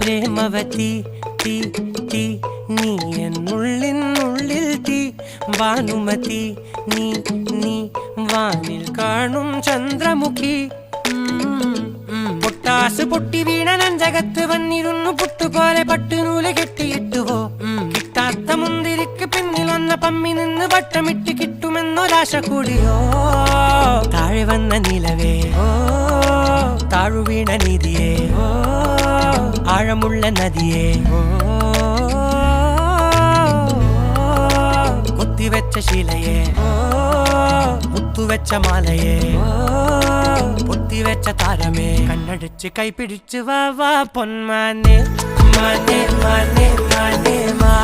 പ്രേമവതി തീ തീ നീ എന്നുള്ളിൽ തീ ഭാനുമതി നീ നീ വാനിൽ കാണും ചന്ദ്രമുഖി പൊട്ടാസ് പൊട്ടി വീണ നഞ്ചകത്ത് വന്നിരുന്നു പുട്ടുപോലെ പട്ടുനൂല് കെട്ടിയിട്ടുവോ കിട്ടാത്ത മുന്തിരിക്ക് പിന്നിൽ വന്ന പമ്മി നിന്ന് വട്ടമിട്ട് കിട്ടുമെന്നൊരാശ കൂടിയോ താഴെ വന്ന നിലവേ താഴു വീണ നിധിയേ ആഴമുള്ള നദിയേ കൊത്തിവെച്ച ശിലയേ മുത്തുവെച്ച മാലയേ പൊത്തിവെച്ച താരമേ കണ്ണടിച്ച് കൈപിടിച്ച് വാ വാ പൊന്മാനെ മാനേ മാനേ മാനേ മാ